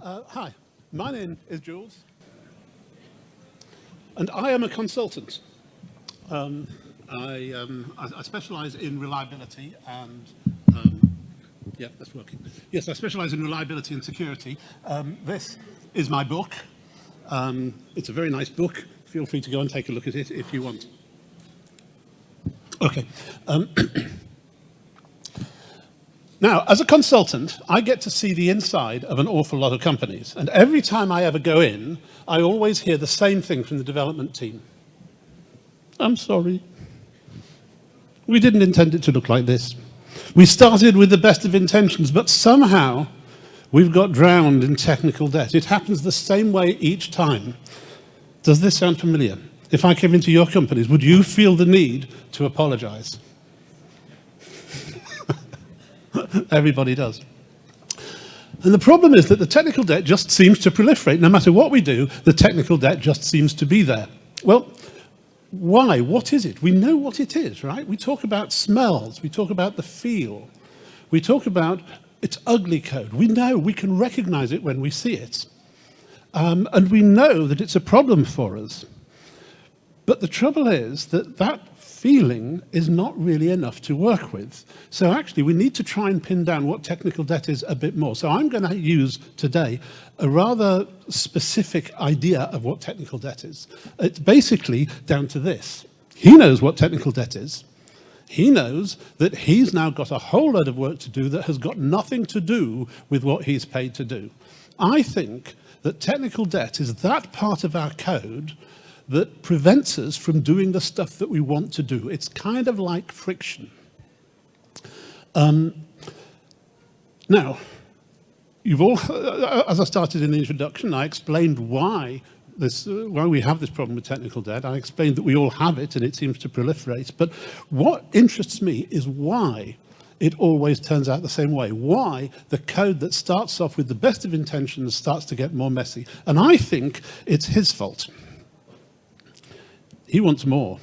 Hi, my name is Jules, and I am a consultant. I specialize in reliability and, yeah, that's working. Yes, I specialize in reliability and security. This is my book. It's a very nice book. Feel free to go and take a look at it if you want. Okay. Now, as a consultant, I get to see the inside of an awful lot of companies. And every time I ever go in, I always hear the same thing from the development team. I'm sorry. We didn't intend it to look like this. We started with the best of intentions, but somehow we've got drowned in technical debt. It happens the same way each time. Does this sound familiar? If I came into your companies, would you feel the need to apologize? Everybody does. And the problem is that the technical debt just seems to proliferate. No matter what we do, the technical debt just seems to be there. Well, why? What is it? We know what it is, right? We talk about smells. We talk about the feel. We talk about it's ugly code. We know, we can recognize it when we see it. And we know that it's a problem for us. But the trouble is that that feeling is not really enough to work with. So actually, we need to try and pin down what technical debt is a bit more. So I'm going to use today a rather specific idea of what technical debt is. It's basically down to this. He knows what technical debt is. He knows that he's now got a whole load of work to do that has got nothing to do with what he's paid to do. I think that technical debt is that part of our code that prevents us from doing the stuff that we want to do. It's kind of like friction. Now, you've all, as I started in the introduction, I explained why we have this problem with technical debt. I explained that we all have it and it seems to proliferate. But what interests me is why it always turns out the same way. Why the code that starts off with the best of intentions starts to get more messy. And I think it's his fault. He wants more.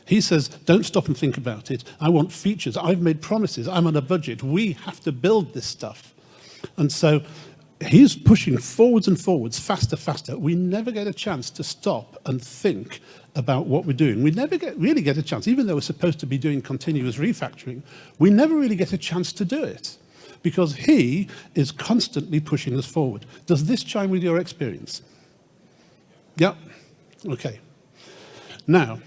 He says, don't stop and think about it. I want features. I've made promises. I'm on a budget. We have to build this stuff. And so he's pushing forwards and forwards, faster, faster. We never get a chance to stop and think about what we're doing. We never really get a chance, even though we're supposed to be doing continuous refactoring, we never really get a chance to do it because he is constantly pushing us forward. Does this chime with your experience? Yeah? Okay. Now,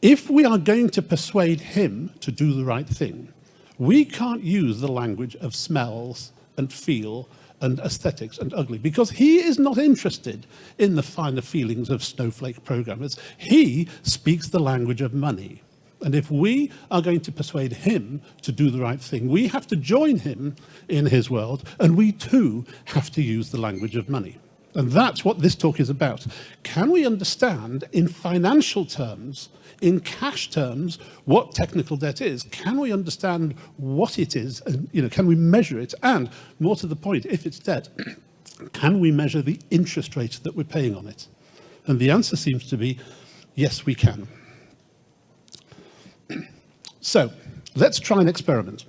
if we are going to persuade him to do the right thing, we can't use the language of smells and feel and aesthetics and ugly, because he is not interested in the finer feelings of snowflake programmers. He speaks the language of money. And if we are going to persuade him to do the right thing, we have to join him in his world, and we too have to use the language of money. And that's what this talk is about. Can we understand in financial terms, in cash terms, what technical debt is? Can we understand what it is? And, can we measure it? And more to the point, if it's debt, can we measure the interest rate that we're paying on it? And the answer seems to be, yes, we can. So let's try an experiment.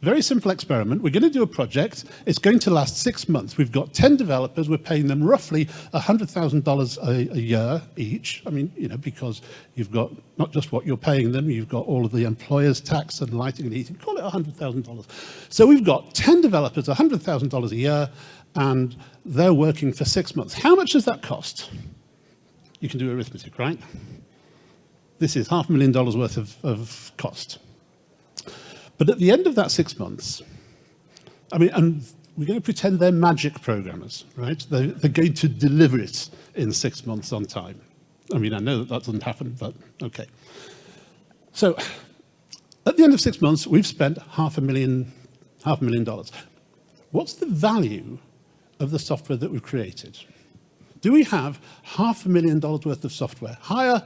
Very simple experiment. We're going to do a project. It's going to last 6 months. We've got 10 developers. We're paying them roughly $100,000 a year each. I mean, because you've got not just what you're paying them, you've got all of the employer's tax and lighting and heating. Call it $100,000. So we've got 10 developers, $100,000 a year, and they're working for 6 months. How much does that cost? You can do arithmetic, right? This is $500,000 worth of cost. But at the end of that 6 months, and we're going to pretend they're magic programmers, right? They're going to deliver it in 6 months on time. I know that doesn't happen, but okay. So at the end of 6 months, we've spent $500,000. What's the value of the software that we've created? Do we have $500,000 worth of software? Higher,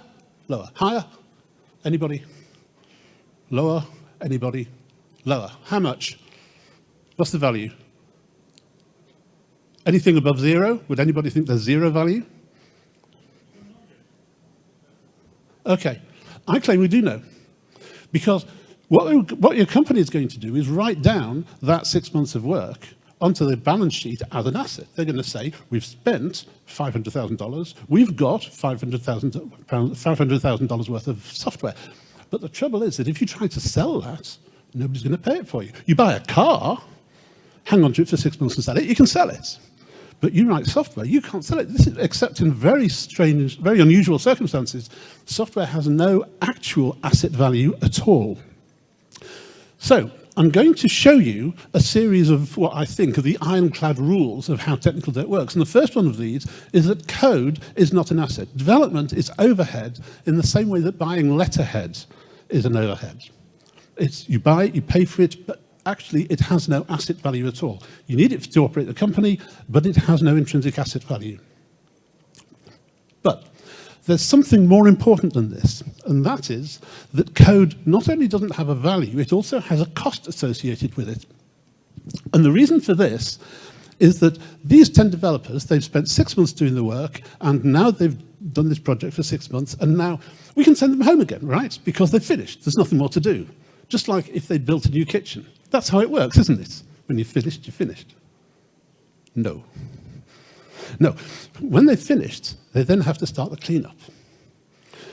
lower? Higher? Anybody? Lower? Anybody? Lower. How much? What's the value? Anything above zero? Would anybody think there's zero value? Okay. I claim we do know. Because what your company is going to do is write down that 6 months of work onto the balance sheet as an asset. They're going to say, we've spent $500,000, we've got $500,000 worth of software. But the trouble is that if you try to sell that, nobody's going to pay it for you. You buy a car, hang on to it for 6 months and sell it, you can sell it. But you write software, you can't sell it. This is, except in very strange, very unusual circumstances, software has no actual asset value at all. So I'm going to show you a series of what I think are the ironclad rules of how technical debt works. And the first one of these is that code is not an asset. Development is overhead in the same way that buying letterhead is an overhead. It's, you buy it, you pay for it, but actually it has no asset value at all. You need it to operate the company, but it has no intrinsic asset value. But there's something more important than this, and that is that code not only doesn't have a value, it also has a cost associated with it. And the reason for this is that these 10 developers, they've spent 6 months doing the work, and now they've done this project for 6 months, and now we can send them home again, right? Because they've finished. There's nothing more to do. Just like if they built a new kitchen. That's how it works, isn't it? When you're finished, you're finished. No. No. When they've finished, they then have to start the cleanup.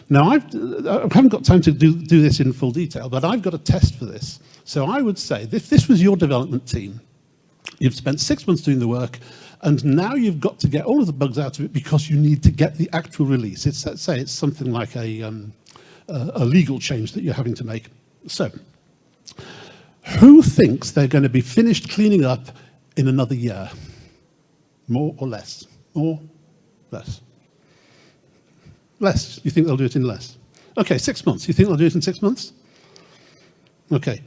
Now, I haven't got time to do this in full detail, but I've got a test for this. So I would say, if this was your development team, you've spent 6 months doing the work, and now you've got to get all of the bugs out of it because you need to get the actual release. It's, let's say it's something like a legal change that you're having to make. So, who thinks they're going to be finished cleaning up in another year? More or less? More? Less? Less. You think they'll do it in less? Okay, 6 months. You think they'll do it in 6 months? Okay.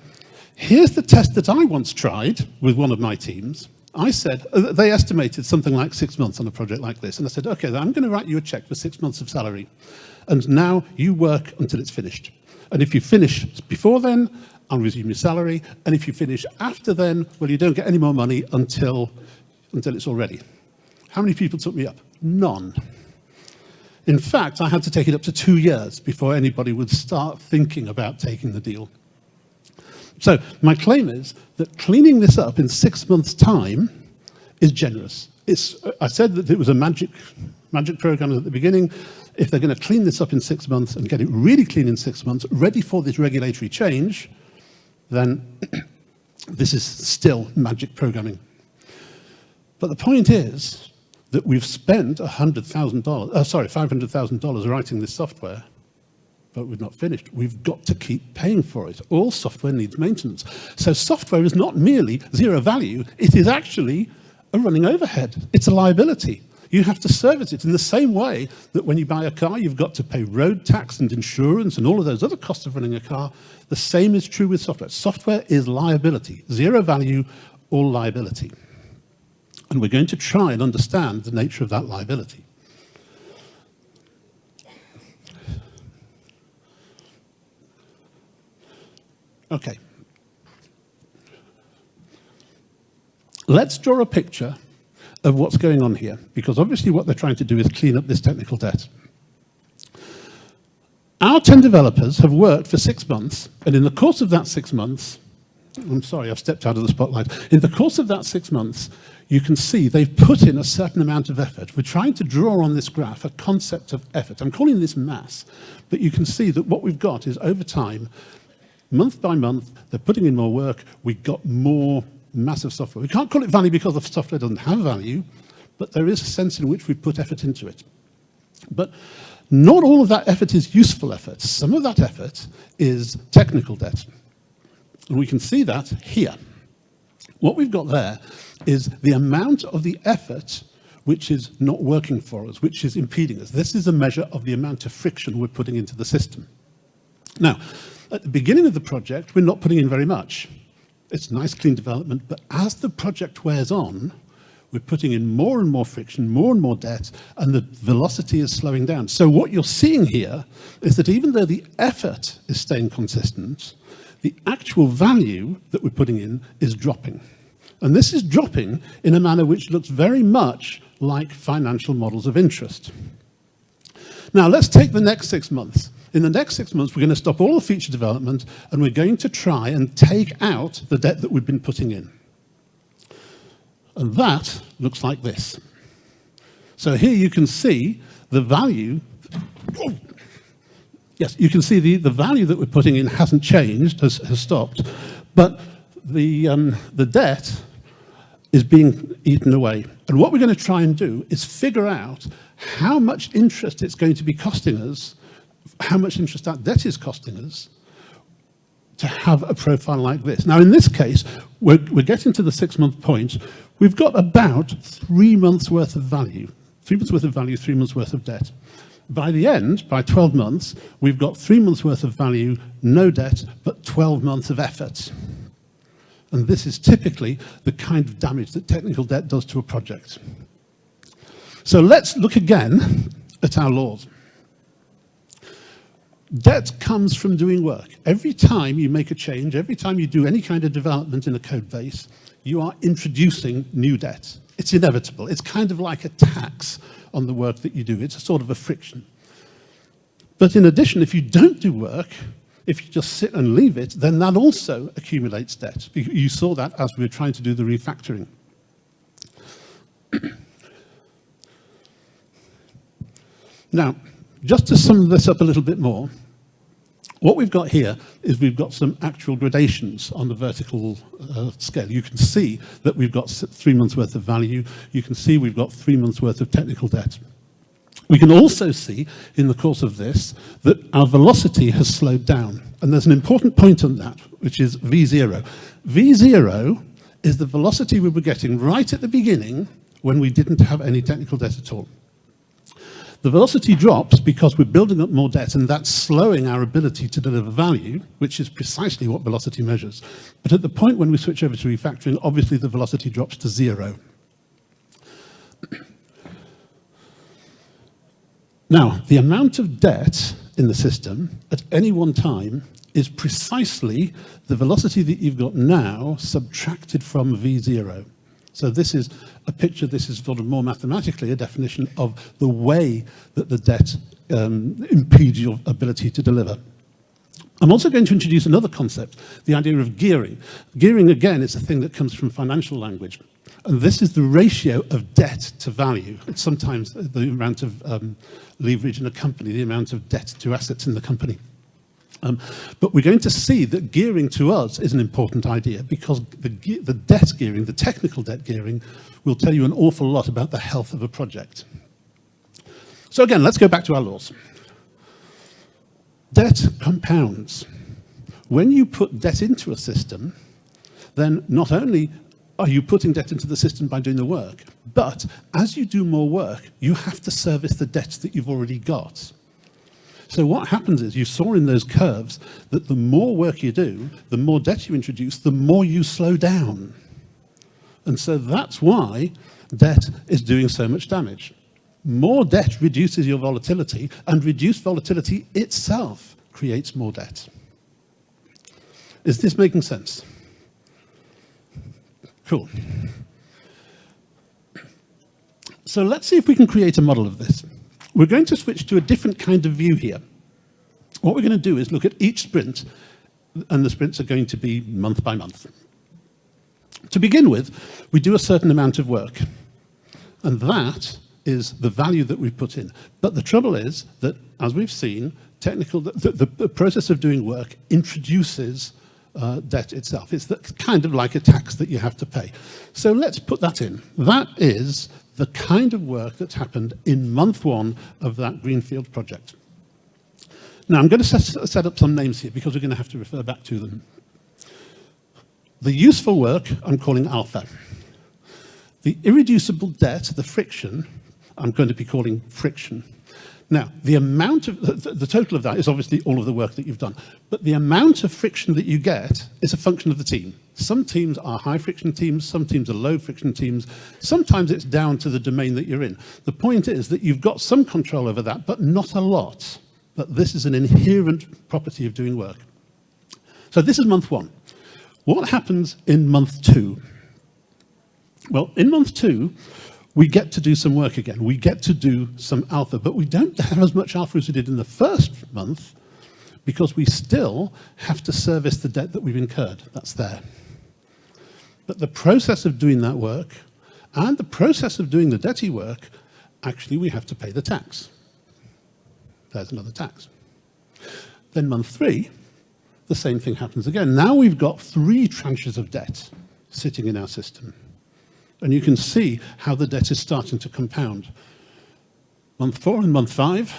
Here's the test that I once tried with one of my teams. I said, they estimated something like 6 months on a project like this. And I said, okay, I'm going to write you a check for 6 months of salary. And now you work until it's finished. And if you finish before then, I'll resume your salary. And if you finish after then, well, you don't get any more money until it's all ready. How many people took me up? None. In fact, I had to take it up to 2 years before anybody would start thinking about taking the deal. So my claim is that cleaning this up in 6 months' time is generous. I said that it was a magic program at the beginning. If they're going to clean this up in 6 months and get it really clean in 6 months, ready for this regulatory change, then this is still magic programming. But the point is that we've spent $500,000 writing this software, but we've not finished. We've got to keep paying for it. All software needs maintenance. So software is not merely zero value, it is actually a running overhead. It's a liability. You have to service it in the same way that when you buy a car, you've got to pay road tax and insurance and all of those other costs of running a car. The same is true with software. Software is liability. Zero value, all liability. And we're going to try and understand the nature of that liability. Okay. Let's draw a picture of what's going on here, because obviously what they're trying to do is clean up this technical debt. Our 10 developers have worked for 6 months, and in the course of that 6 months, I'm sorry, I've stepped out of the spotlight. In the course of that 6 months, you can see they've put in a certain amount of effort. We're trying to draw on this graph a concept of effort. I'm calling this mass, but you can see that what we've got is over time, month by month, they're putting in more work, we got more massive software. We can't call it value because the software doesn't have value, but there is a sense in which we put effort into it. But not all of that effort is useful effort. Some of that effort is technical debt. And we can see that here. What we've got there is the amount of the effort which is not working for us, which is impeding us. This is a measure of the amount of friction we're putting into the system. Now, at the beginning of the project, we're not putting in very much. It's nice, clean development, but as the project wears on, we're putting in more and more friction, more and more debt, and the velocity is slowing down. So what you're seeing here is that even though the effort is staying consistent, the actual value that we're putting in is dropping. And this is dropping in a manner which looks very much like financial models of interest. Now, let's take the next 6 months. In the next 6 months, we're going to stop all the feature development, and we're going to try and take out the debt that we've been putting in. And that looks like this. So here you can see the value. Oh, yes, you can see the value that we're putting in hasn't changed, has stopped, but the debt is being eaten away. And what we're going to try and do is figure out how much interest it's going to be costing us, how much interest that debt is costing us, to have a profile like this. Now, in this case, we're getting to the 6-month point. We've got about 3 months worth of value. 3 months worth of value, 3 months worth of debt. By the end, by 12 months, we've got 3 months worth of value, no debt, but 12 months of effort. And this is typically the kind of damage that technical debt does to a project. So let's look again at our laws. Debt comes from doing work. Every time you make a change, every time you do any kind of development in a code base, you are introducing new debt. It's inevitable. It's kind of like a tax on the work that you do. It's a sort of a friction. But in addition, if you don't do work, if you just sit and leave it, then that also accumulates debt. You saw that as we were trying to do the refactoring. Now, just to sum this up a little bit more, what we've got here is we've got some actual gradations on the vertical scale. You can see that we've got 3 months worth of value. You can see we've got 3 months worth of technical debt. We can also see in the course of this that our velocity has slowed down. And there's an important point on that, which is V0. V0 is the velocity we were getting right at the beginning when we didn't have any technical debt at all. The velocity drops because we're building up more debt, and that's slowing our ability to deliver value, which is precisely what velocity measures. But at the point when we switch over to refactoring, obviously the velocity drops to 0. Now, the amount of debt in the system at any one time is precisely the velocity that you've got now subtracted from V0. So this is a picture, this is sort of more mathematically a definition of the way that the debt impedes your ability to deliver. I'm also going to introduce another concept, the idea of gearing. Gearing, again, is a thing that comes from financial language. And this is the ratio of debt to value. It's sometimes the amount of leverage in a company, the amount of debt to assets in the company. But we're going to see that gearing to us is an important idea because the debt gearing, the technical debt gearing, will tell you an awful lot about the health of a project. So again, let's go back to our laws. Debt compounds. When you put debt into a system, then not only are you putting debt into the system by doing the work, but as you do more work, you have to service the debts that you've already got. So what happens is, you saw in those curves that the more work you do, the more debt you introduce, the more you slow down. And so that's why debt is doing so much damage. More debt reduces your volatility, and reduced volatility itself creates more debt. Is this making sense? Cool. So let's see if we can create a model of this. We're going to switch to a different kind of view here. What we're going to do is look at each sprint, and the sprints are going to be month by month. To begin with, we do a certain amount of work, and that is the value that we put in. But the trouble is that, as we've seen, the process of doing work introduces debt itself. It's kind of like a tax that you have to pay. So let's put that in. That is the kind of work that's happened in month 1 of that Greenfield project. Now, I'm going to set up some names here because we're going to have to refer back to them. The useful work, I'm calling alpha. The irreducible debt, the friction, I'm going to be calling friction. Now, the amount of, the total of that is obviously all of the work that you've done, but the amount of friction that you get is a function of the team. Some teams are high friction teams, some teams are low friction teams, sometimes it's down to the domain that you're in. The point is that you've got some control over that, but not a lot. But this is an inherent property of doing work. So this is month 1. What happens in month 2? Well, in month 2, we get to do some work again. We get to do some alpha, but we don't have as much alpha as we did in the first month because we still have to service the debt that we've incurred. That's there. But the process of doing that work And the process of doing the DETI work, actually we have to pay the tax. There's another tax. Then month 3, the same thing happens again. Now we've got 3 tranches of debt sitting in our system. And you can see how the debt is starting to compound. Month 4 and month 5,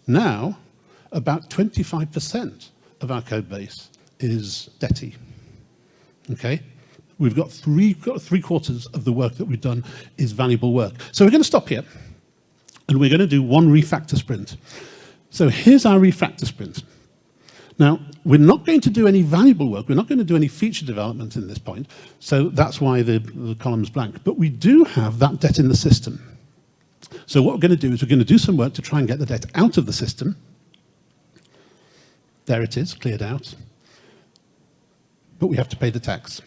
now about 25% of our code base is DETI. Okay? We've got three quarters of the work that we've done is valuable work. So we're going to stop here, and we're going to do 1 refactor sprint. So here's our refactor sprint. Now, we're not going to do any valuable work. We're not going to do any feature development in this point. So that's why the column's blank. But we do have that debt in the system. So what we're going to do is we're going to do some work to try and get the debt out of the system. There it is, cleared out. But we have to pay the tax.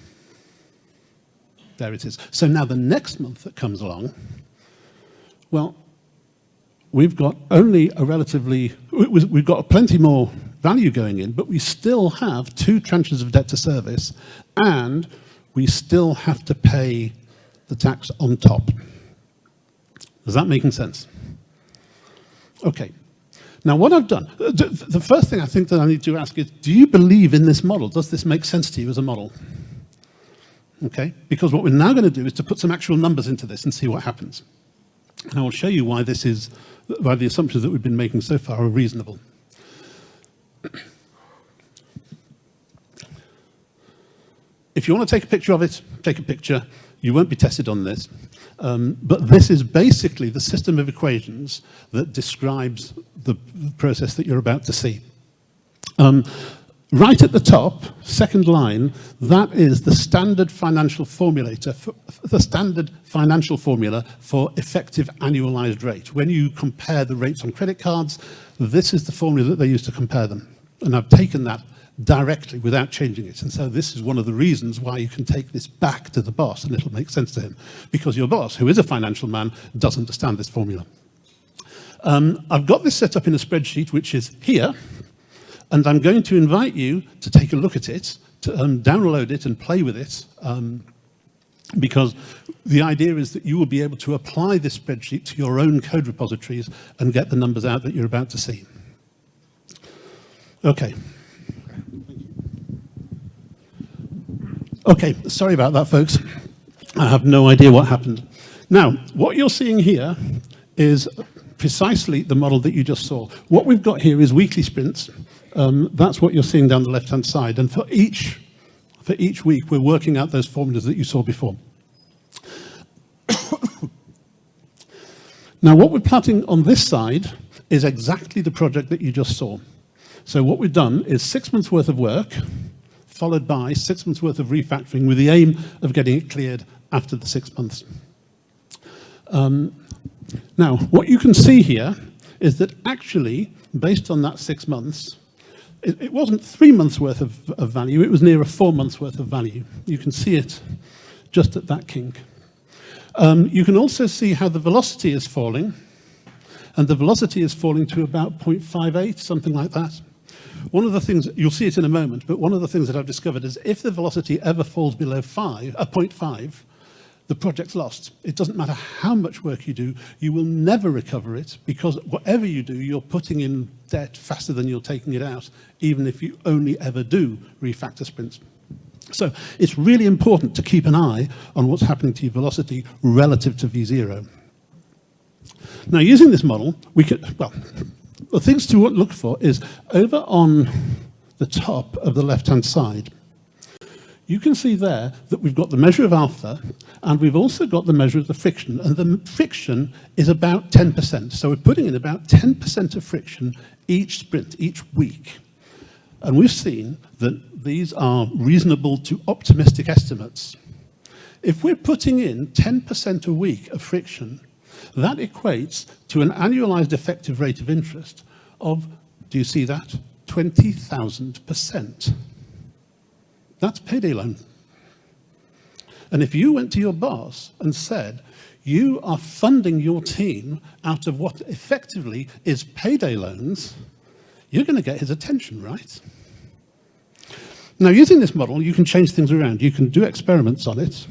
There it is. So now the next month that comes along, well, we've got only a relatively, we've got plenty more value going in, but we still have 2 tranches of debt to service, and we still have to pay the tax on top. Is that making sense? Okay. Now what I've done, the first thing I think that I need to ask is, do you believe in this model? Does this make sense to you as a model? Okay, because what we're now going to do is to put some actual numbers into this and see what happens. And I will show you why why the assumptions that we've been making so far are reasonable. If you want to take a picture of it, take a picture. You won't be tested on this. But this is basically the system of equations that describes the process that you're about to see. Right at the top, second line, that is the standard financial formula for effective annualized rate. When you compare the rates on credit cards, this is the formula that they use to compare them. And I've taken that directly without changing it. And so this is one of the reasons why you can take this back to the boss and it'll make sense to him. Because your boss, who is a financial man, does understand this formula. I've got this set up in a spreadsheet, which is here. And I'm going to invite you to take a look at it, to download it and play with it, because the idea is that you will be able to apply this spreadsheet to your own code repositories and get the numbers out that you're about to see. Okay. Okay, sorry about that, folks. I have no idea what happened. Now, what you're seeing here is precisely the model that you just saw. What we've got here is weekly sprints. That's what you're seeing down the left-hand side. And for each week, we're working out those formulas that you saw before. Now, what we're plotting on this side is exactly the project that you just saw. So what we've done is 6 months worth of work, followed by 6 months worth of refactoring with the aim of getting it cleared after the 6 months. Now, what you can see here is that actually, based on that 6 months, it wasn't 3 months worth of value, it was nearer 4 months worth of value. You can see it just at that kink. You can also see how the velocity is falling, and the velocity is falling to about 0.58, something like that. One of the things, you'll see it in a moment, but one of the things that I've discovered is if the velocity ever falls below 0.5, the project's lost. It doesn't matter how much work you do, you will never recover it, because whatever you do, you're putting in debt faster than you're taking it out, even if you only ever do refactor sprints. So it's really important to keep an eye on what's happening to your velocity relative to V0. Now, using this model, we can, well, the things to look for is over on the top of the left-hand side, you can see there that we've got the measure of alpha, and we've also got the measure of the friction, and the friction is about 10%. So we're putting in about 10% of friction each sprint, each week. And we've seen that these are reasonable to optimistic estimates. If we're putting in 10% a week of friction, that equates to an annualized effective rate of interest of, do you see that? 20,000%. That's payday loan. And if you went to your boss and said, you are funding your team out of what effectively is payday loans, you're going to get his attention, right? Now, using this model, you can change things around. You can do experiments on it.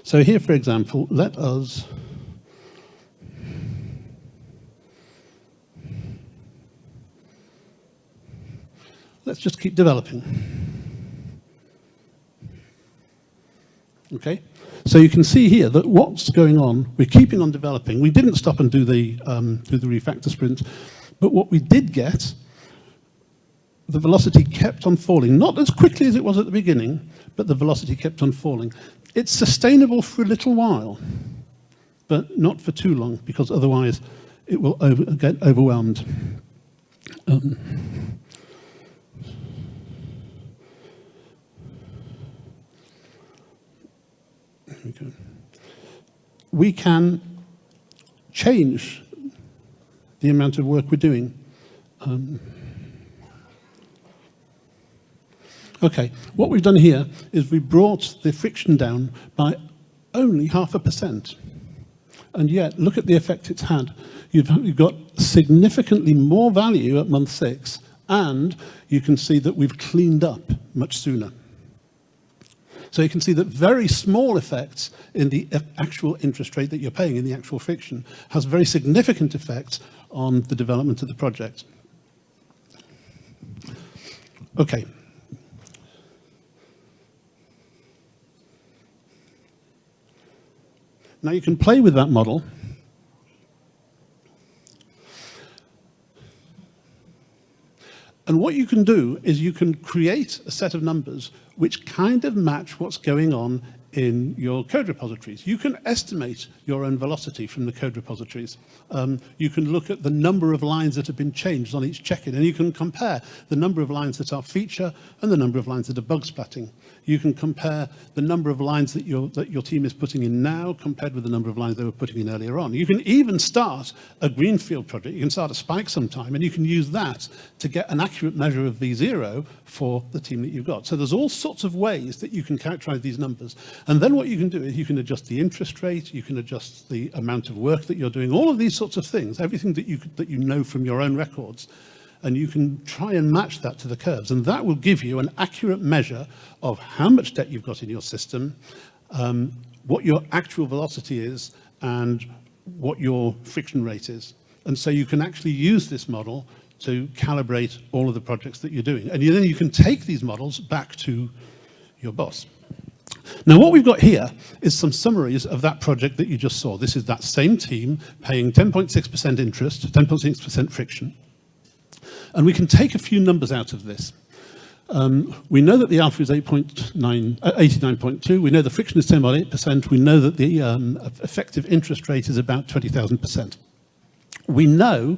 So here, for example, let's just keep developing. Okay? So you can see here that what's going on, we're keeping on developing. We didn't stop and do the refactor sprint, but what we did get, the velocity kept on falling, not as quickly as it was at the beginning, but the velocity kept on falling. It's sustainable for a little while, but not for too long, because otherwise it will get overwhelmed. We can change the amount of work we're doing. Okay, what we've done here is we brought the friction down by only 0.5%. And yet, look at the effect it's had. You've got significantly more value at month 6, and you can see that we've cleaned up much sooner. So you can see that very small effects in the actual interest rate that you're paying in the actual friction has very significant effects on the development of the project. Okay. Now you can play with that model. And what you can do is you can create a set of numbers which kind of match what's going on in your code repositories. You can estimate your own velocity from the code repositories. You can look at the number of lines that have been changed on each check-in, and you can compare the number of lines that are feature and the number of lines that are bug splatting. You can compare the number of lines that your team is putting in now compared with the number of lines they were putting in earlier on. You can even start a greenfield project. You can start a spike sometime, and you can use that to get an accurate measure of V0 for the team that you've got. So there's all sorts of ways that you can characterize these numbers. And then what you can do is you can adjust the interest rate, you can adjust the amount of work that you're doing, all of these sorts of things, everything that you know from your own records. And you can try and match that to the curves. And that will give you an accurate measure of how much debt you've got in your system, what your actual velocity is, and what your friction rate is. And so you can actually use this model to calibrate all of the projects that you're doing. And then you can take these models back to your boss. Now, what we've got here is some summaries of that project that you just saw. This is that same team paying 10.6% interest, 10.6% friction. And we can take a few numbers out of this. We know that the alpha is 89.2. We know the friction is 10.8%. We know that the effective interest rate is about 20,000%. We know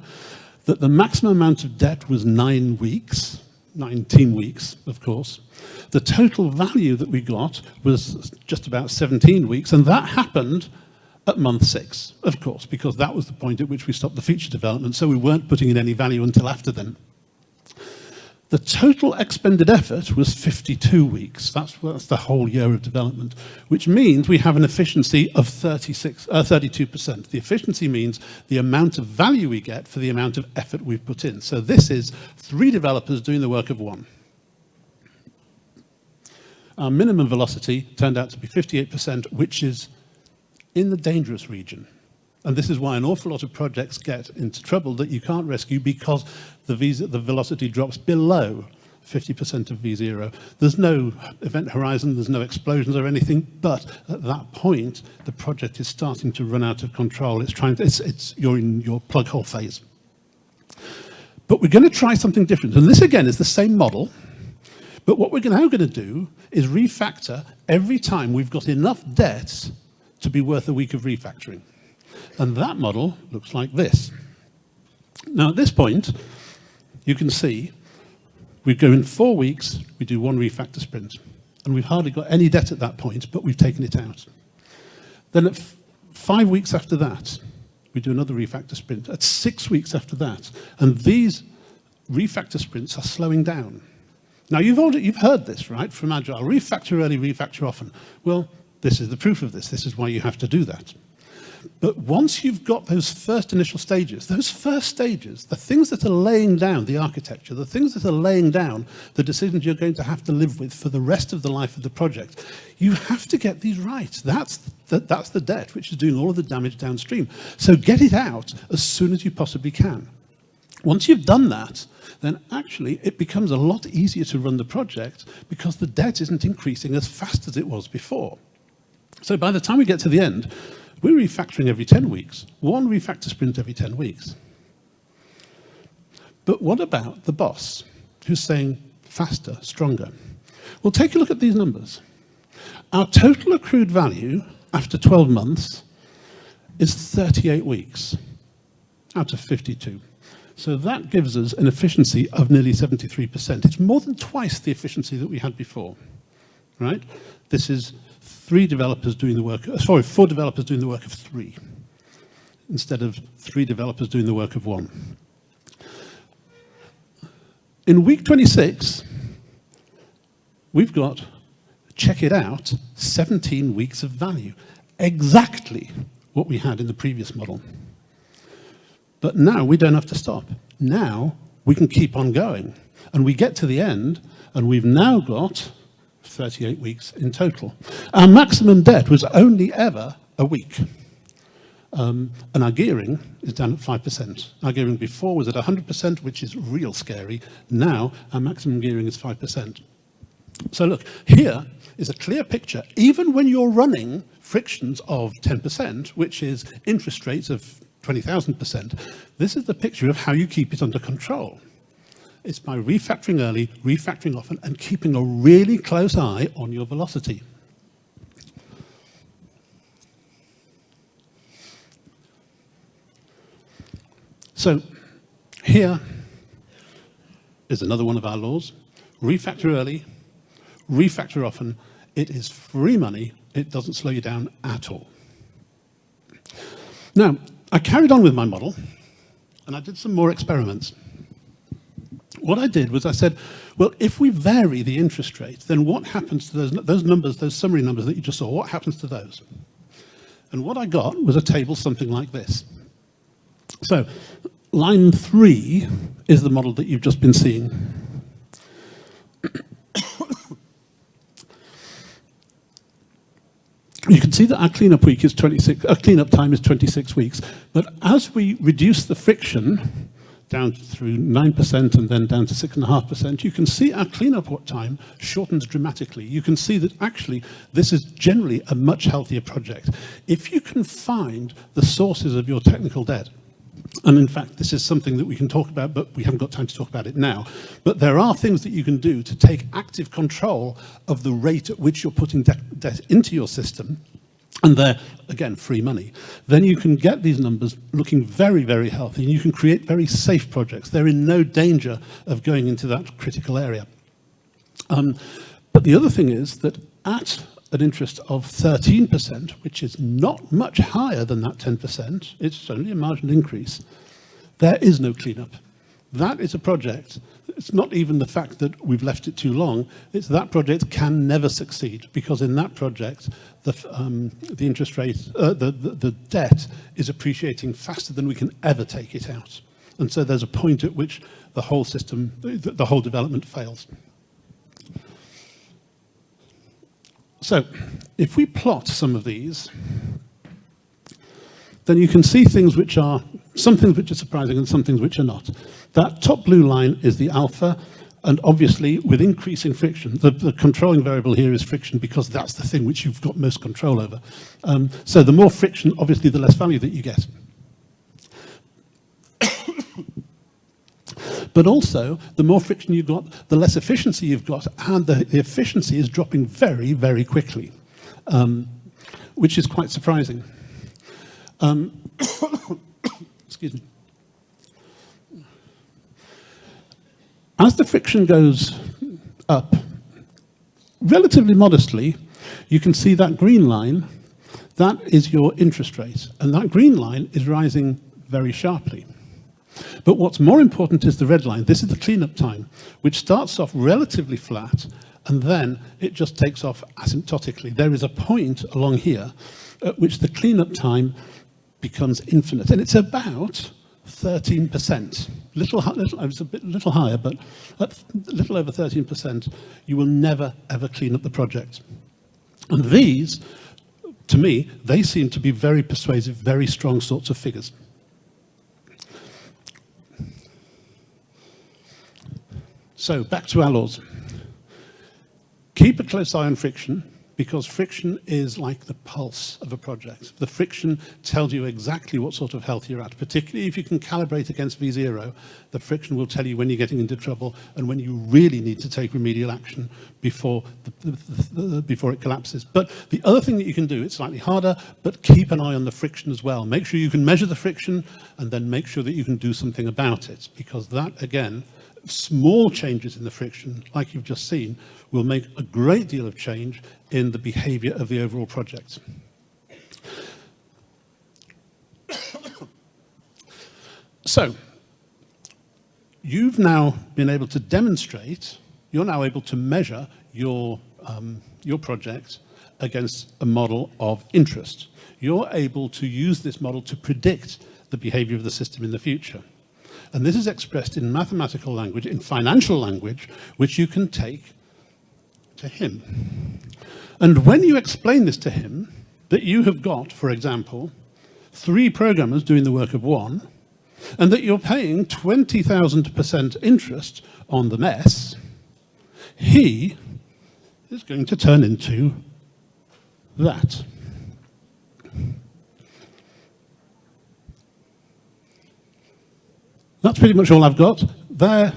that the maximum amount of debt was 9 weeks, 19 weeks, of course. The total value that we got was just about 17 weeks, and that happened at month 6, of course, because that was the point at which we stopped the feature development, so we weren't putting in any value until after then. The total expended effort was 52 weeks. That's the whole year of development, which means we have an efficiency of 32%. The efficiency means the amount of value we get for the amount of effort we've put in. So this is 3 developers doing the work of 1. Our minimum velocity turned out to be 58%, which is in the dangerous region. And this is why an awful lot of projects get into trouble that you can't rescue, because the velocity drops below 50% of V0. There's no event horizon, there's no explosions or anything, but at that point, the project is starting to run out of control. You're in your plug hole phase. But we're going to try something different. And this, again, is the same model. But what we're now going to do is refactor every time we've got enough debts to be worth a week of refactoring. And that model looks like this. Now, at this point, you can see we go in 4 weeks, we do 1 refactor sprint. And we've hardly got any debt at that point, but we've taken it out. Then at 5 weeks after that, we do another refactor sprint. At 6 weeks after that, and these refactor sprints are slowing down. Now, you've heard this, right, from Agile. Refactor early, refactor often. Well, this is the proof of this. This is why you have to do that. But once you've got those first initial stages, the things that are laying down the architecture, the things that are laying down the decisions you're going to have to live with for the rest of the life of the project, you have to get these right. That's the debt, which is doing all of the damage downstream. So get it out as soon as you possibly can. Once you've done that, then actually it becomes a lot easier to run the project because the debt isn't increasing as fast as it was before. So by the time we get to the end, we're refactoring every 10 weeks, one refactor sprint every 10 weeks. But what about the boss who's saying faster, stronger? Well, take a look at these numbers. Our total accrued value after 12 months is 38 weeks out of 52. So that gives us an efficiency of nearly 73%. It's more than twice the efficiency that we had before, right? This is 4 developers doing the work of 3, instead of 3 developers doing the work of 1. In week 26, we've got, check it out, 17 weeks of value. Exactly what we had in the previous model. But now we don't have to stop. Now we can keep on going. And we get to the end, and we've now got 38 weeks in total. Our maximum debt was only ever a week. And our gearing is down at 5%. Our gearing before was at 100%, which is real scary. Now our maximum gearing is 5%. So look, here is a clear picture. Even when you're running frictions of 10%, which is interest rates of 20,000%, this is the picture of how you keep it under control. It's by refactoring early, refactoring often, and keeping a really close eye on your velocity. So here is another one of our laws. Refactor early, refactor often. It is free money. It doesn't slow you down at all. Now, I carried on with my model, and I did some more experiments. What I did was I said, well, if we vary the interest rate, then what happens to those numbers, those summary numbers that you just saw, what happens to those? And what I got was a table something like this. So line 3 is the model that you've just been seeing. You can see that our cleanup week is 26. Our cleanup time is 26 weeks. But as we reduce the friction down through 9% and then down to 6.5%, you can see our cleanup time shortens dramatically. You can see that actually this is generally a much healthier project. If you can find the sources of your technical debt, and in fact, this is something that we can talk about, but we haven't got time to talk about it now. But there are things that you can do to take active control of the rate at which you're putting debt into your system, and they're, again, free money. Then you can get these numbers looking very, very healthy, and you can create very safe projects. They're in no danger of going into that critical area. But the other thing is that at an interest of 13%, which is not much higher than that 10%, it's only a marginal increase, there is no cleanup. That is a project. It's not even the fact that we've left it too long, it's that project can never succeed, because in that project, the interest rate, the debt is appreciating faster than we can ever take it out. And so there's a point at which the whole system, the whole development fails. So, if we plot some of these, then you can see things which are, some things which are surprising and some things which are not. That top blue line is the alpha, and obviously with increasing friction, the controlling variable here is friction because that's the thing which you've got most control over. So the more friction, obviously the less value that you get. But also, the more friction you've got, the less efficiency you've got, and the efficiency is dropping very, very quickly, which is quite surprising. Excuse me. As the friction goes up, relatively modestly, you can see that green line, that is your interest rate, and that green line is rising very sharply. But what's more important is the red line. This is the cleanup time, which starts off relatively flat, and then it just takes off asymptotically. There is a point along here at which the cleanup time becomes infinite. And it's about 13%. I was a little higher, but at a little over 13%, you will never, ever clean up the project. And these, to me, they seem to be very persuasive, very strong sorts of figures. So, back to our laws. Keep a close eye on friction, because friction is like the pulse of a project. The friction tells you exactly what sort of health you're at, particularly if you can calibrate against V0. The friction will tell you when you're getting into trouble and when you really need to take remedial action before it collapses. But the other thing that you can do, it's slightly harder, but keep an eye on the friction as well. Make sure you can measure the friction and then make sure that you can do something about it, because that, again, small changes in the friction, like you've just seen, will make a great deal of change in the behavior of the overall project. So, you've now been able to demonstrate, you're now able to measure your project against a model of interest. You're able to use this model to predict the behavior of the system in the future. And this is expressed in mathematical language, in financial language, which you can take to him. And when you explain this to him, that you have got, for example, 3 programmers doing the work of 1, and that you're paying 20,000% interest on the mess, he is going to turn into that. That's pretty much all I've got. There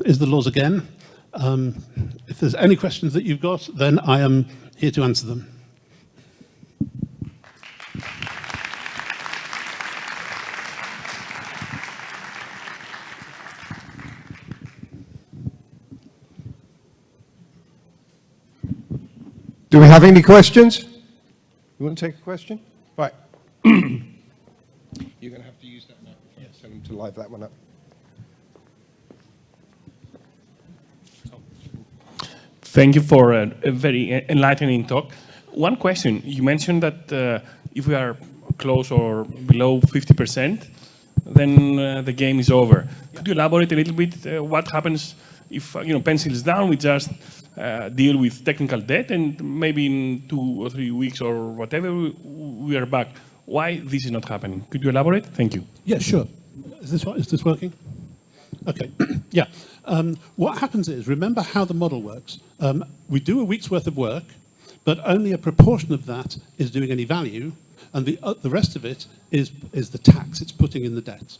is the laws again. If there's any questions that you've got, then I am here to answer them. Do we have any questions? You want to take a question? Right. You're going to have to use that microphone. Yes. Tell them to live that one up. Thank you for a very enlightening talk. One question, you mentioned that if we are close or below 50%, then the game is over. Could you elaborate a little bit what happens if pencil is down, we just deal with technical debt, and maybe in 2 or 3 weeks or whatever, we are back. Why this is not happening? Could you elaborate? Thank you. Yeah, sure. Is this working? Okay, yeah. What happens is, remember how the model works. We do a week's worth of work, but only a proportion of that is doing any value, and the rest of it is the tax it's putting in the debt.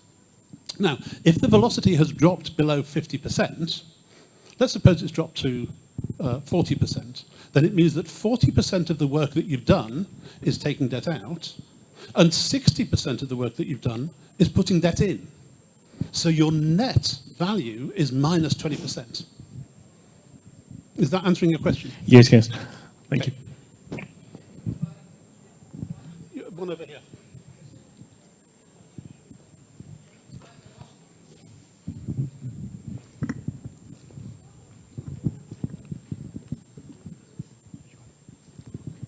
Now, if the velocity has dropped below 50%, let's suppose it's dropped to 40%, then it means that 40% of the work that you've done is taking debt out, and 60% of the work that you've done is putting debt in. So your net value is minus 20%. Is that answering your question? Yes, yes. Thank you. One over here.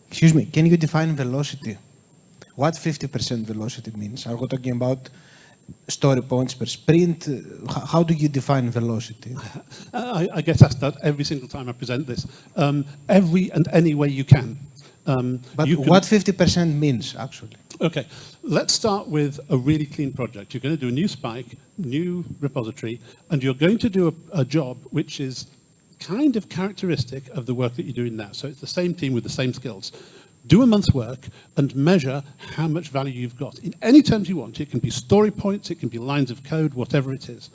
Excuse me, can you define velocity? What 50% velocity means? Are we talking about story points per sprint? How do you define velocity? I get asked that every single time I present this. Every and any way you can. But what 50% means, actually? Okay, let's start with a really clean project. You're going to do a new spike, new repository, and you're going to do a job which is kind of characteristic of the work that you're doing now. So it's the same team with the same skills. Do a month's work and measure how much value you've got. In any terms you want. It can be story points, it can be lines of code, whatever it is.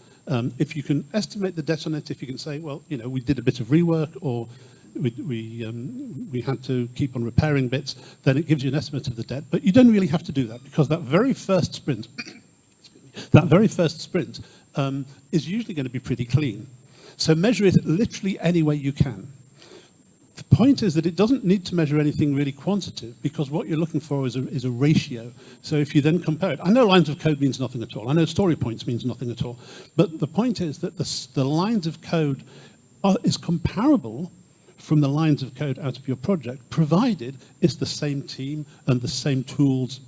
If you can estimate the debt on it, if you can say, well, we did a bit of rework, or we had to keep on repairing bits, then it gives you an estimate of the debt. But you don't really have to do that, because that very first sprint, is usually going to be pretty clean. So measure it literally any way you can. The point is that it doesn't need to measure anything really quantitative, because what you're looking for is a ratio. So if you then compare it, I know lines of code means nothing at all. I know story points means nothing at all. But the point is that the lines of code is comparable from the lines of code out of your project, provided it's the same team and the same tools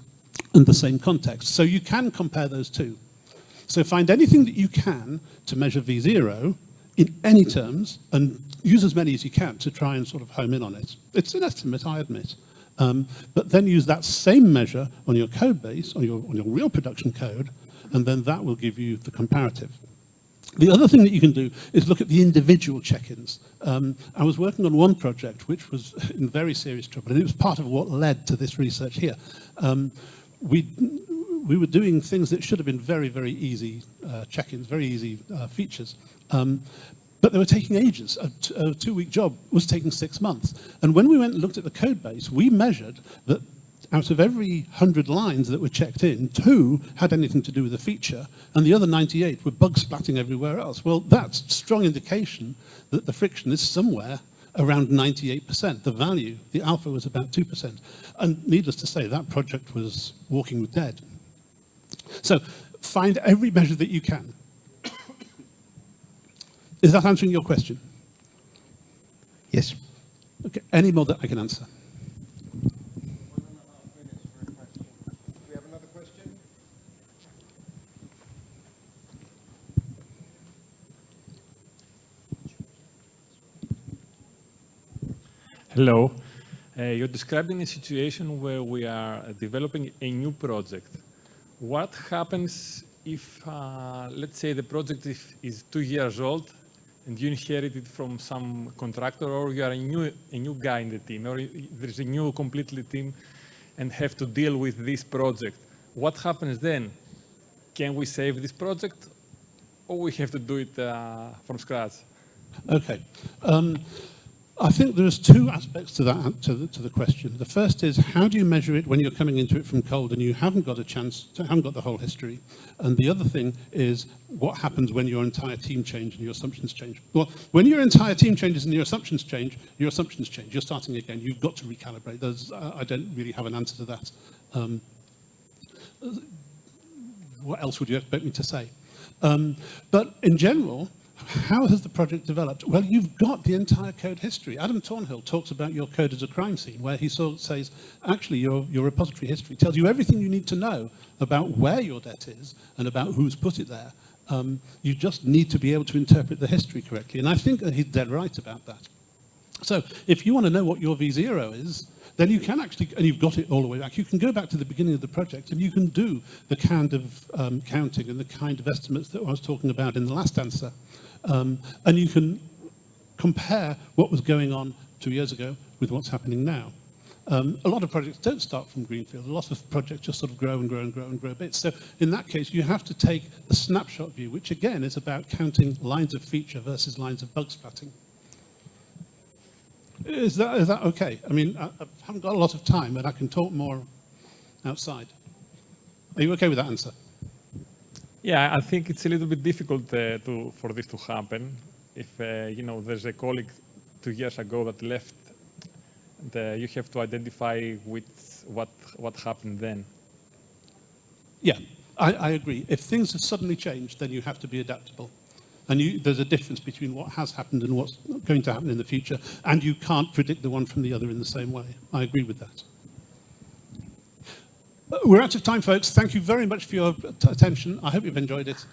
and the same context. So you can compare those two. So find anything that you can to measure V0 in any terms and use as many as you can to try and sort of home in on it. It's an estimate, I admit. But then use that same measure on your code base, on your real production code, and then that will give you the comparative. The other thing that you can do is look at the individual check-ins. I was working on one project which was in very serious trouble, and it was part of what led to this research here. We were doing things that should have been very, very easy check-ins, very easy features. But they were taking ages. A 2-week job was taking 6 months. And when we went and looked at the code base, we measured that out of every 100 lines that were checked in, 2 had anything to do with the feature, and the other 98 were bug splatting everywhere else. Well, that's strong indication that the friction is somewhere around 98%. The value, the alpha, was about 2%. And needless to say, that project was walking dead. So find every measure that you can. Is that answering your question? Yes. Okay, any more that I can answer? 1.5 minutes for a question. Do we have another question? Hello. You're describing a situation where we are developing a new project. What happens if, let's say, the project is 2 years old and you inherit it from some contractor, or you are a new guy in the team, or there's a new completely team and have to deal with this project? What happens then? Can we save this project, or we have to do it from scratch? Okay. I think there's 2 aspects to that, to the question. The first is, how do you measure it when you're coming into it from cold and you haven't got a chance, haven't got the whole history? And the other thing is, what happens when your entire team changes and your assumptions change? Well, when your entire team changes and your assumptions change. You're starting again. You've got to recalibrate. I don't really have an answer to that. What else would you expect me to say? But in general, how has the project developed? Well, you've got the entire code history. Adam Thornhill talks about your code as a crime scene, where he sort of says, actually, your repository history tells you everything you need to know about where your debt is and about who's put it there. You just need to be able to interpret the history correctly. And I think that he's dead right about that. So if you want to know what your V0 is, then you can actually, and you've got it all the way back, you can go back to the beginning of the project and you can do the kind of counting and the kind of estimates that I was talking about in the last answer. And you can compare what was going on 2 years ago with what's happening now. A lot of projects don't start from greenfield. A lot of projects just sort of grow and grow and grow and grow bits. So in that case, you have to take a snapshot view, which again is about counting lines of feature versus lines of bug splatting. Is that okay? I mean, I haven't got a lot of time, but I can talk more outside. Are you okay with that answer? Yeah, I think it's a little bit difficult for this to happen. If there's a colleague 2 years ago that left, and you have to identify with what happened then. Yeah, I agree. If things have suddenly changed, then you have to be adaptable. And there's a difference between what has happened and what's going to happen in the future, and you can't predict the one from the other in the same way. I agree with that. We're out of time, folks. Thank you very much for your attention. I hope you've enjoyed it.